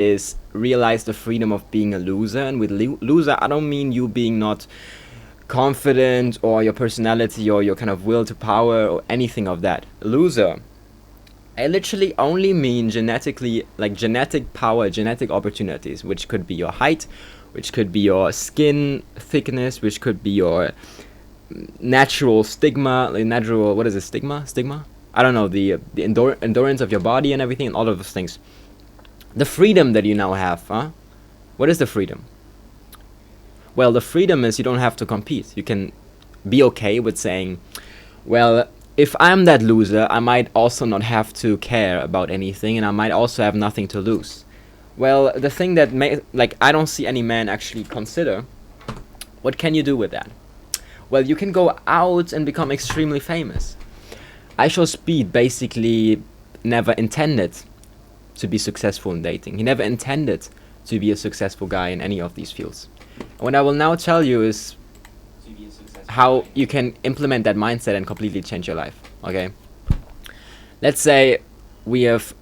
is realize the freedom of being a loser. And with loser, I don't mean you being not confident or your personality or your kind of will to power or anything of that. Loser, I literally only mean genetically, like genetic power, genetic opportunities, which could be your height, which could be your skin thickness, which could be your natural stigma, like natural, what is it, stigma? I don't know, the endurance of your body and everything, and all of those things. The freedom that you now have, huh? What is the freedom? Well, the freedom is you don't have to compete. You can be okay with saying, well, if I'm that loser, I might also not have to care about anything, and I might also have nothing to lose. Well, the thing that I don't see any man actually consider, what can you do with that? Well, you can go out and become extremely famous. Speed basically never intended to be successful in dating. He never intended to be a successful guy in any of these fields. And what I will now tell you is how you can implement that mindset and completely change your life. Okay? Let's say we have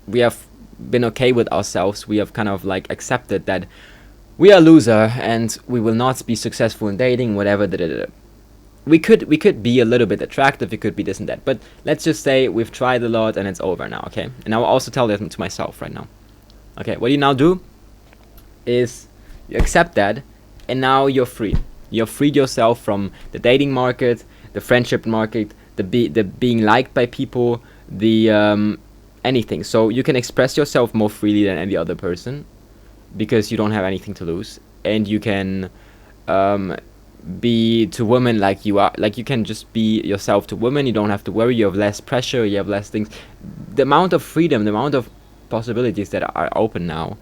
been okay with ourselves. We have kind of like accepted that we are a loser and we will not be successful in dating, whatever. We could be a little bit attractive, it could be this and that, but let's just say we've tried a lot and it's over now, okay? And I will also tell that to myself right now. Okay, what you now do is you accept that, and now you're free. You've freed yourself from the dating market, the friendship market, the being liked by people, the anything. So you can express yourself more freely than any other person because you don't have anything to lose, and you can be to women like you are. Like, you can just be yourself to women. You don't have to worry. You have less pressure. You have less things. The amount of freedom, the amount of possibilities that are open now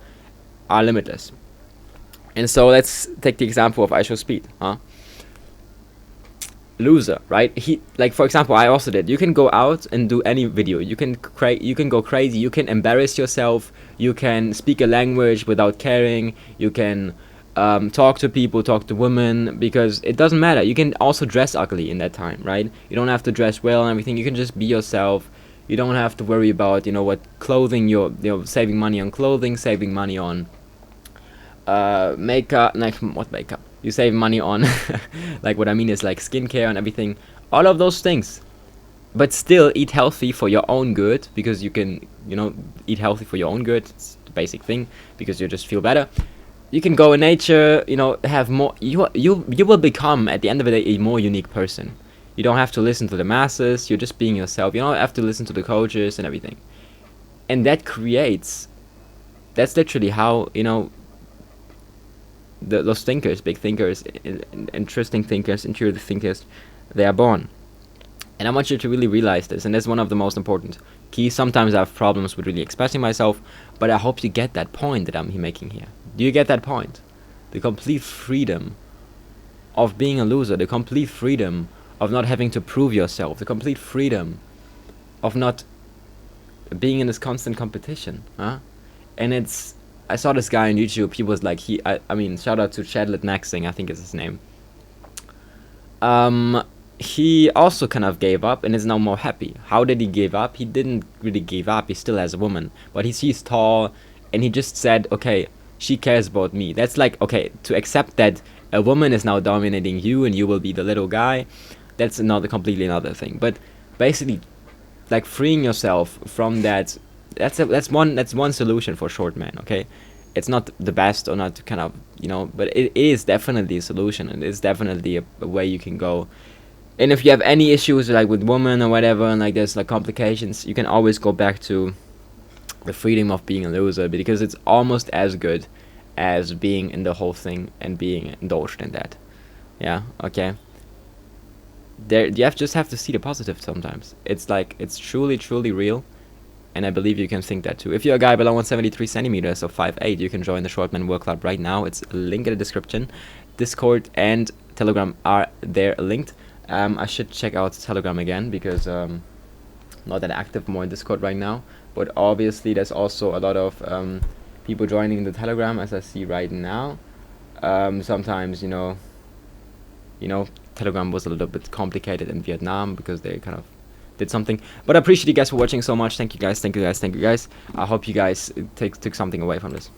are limitless. And so let's take the example of Speed, huh? Loser, right? He, like, for example, I also did. You can go out and do any video. You can go crazy. You can embarrass yourself. You can speak a language without caring. You can talk to people, talk to women, because it doesn't matter. You can also dress ugly in that time, right? You don't have to dress well and everything. You can just be yourself. You don't have to worry about, what clothing you're saving money on clothing, saving money on makeup. Like, what makeup? You save money on like, what I mean is like skincare and everything. All of those things. But still eat healthy for your own good, because you can, eat healthy for your own good. It's the basic thing, because you just feel better. You can go in nature, have more. You will become, at the end of the day, a more unique person. You don't have to listen to the masses. You're just being yourself. You don't have to listen to the coaches and everything. And that's literally how, those thinkers, big thinkers, interesting thinkers, intuitive thinkers, they are born. And I want you to really realize this, and that's one of the most important keys. Sometimes I have problems with really expressing myself, but I hope you get that point that I'm making here. Do you get that point? The complete freedom of being a loser, the complete freedom of not having to prove yourself, the complete freedom of not being in this constant competition, huh? And I saw this guy on YouTube. He was like, I mean, shout out to Chadlet Maxing, I think is his name. He also kind of gave up and is now more happy. How did he give up? He didn't really give up. He still has a woman, but he's tall, and he just said, okay, she cares about me. That's like, okay, to accept that a woman is now dominating you and you will be the little guy, that's completely another thing. But basically, like, freeing yourself from that, that's one solution for short men, okay? It's not the best, or not kind of, but it is definitely a solution, and it's definitely a way you can go. And if you have any issues like with women or whatever, and like there's like complications, you can always go back to the freedom of being a loser, because it's almost as good as being in the whole thing and being indulged in that. Yeah, okay. You just have to see the positive sometimes. It's like, it's truly, truly real. And I believe you can think that too. If you're a guy below 173 centimeters or 5'8", you can join the Short Men Work Club right now. It's a link in the description. Discord and Telegram are there linked. I should check out Telegram again, because not that active, more in Discord right now. But obviously there's also a lot of people joining the Telegram, as I see right now. Sometimes, Telegram was a little bit complicated in Vietnam, because they kind of did something. But I appreciate you guys for watching so much. Thank you guys. I hope you guys took something away from this.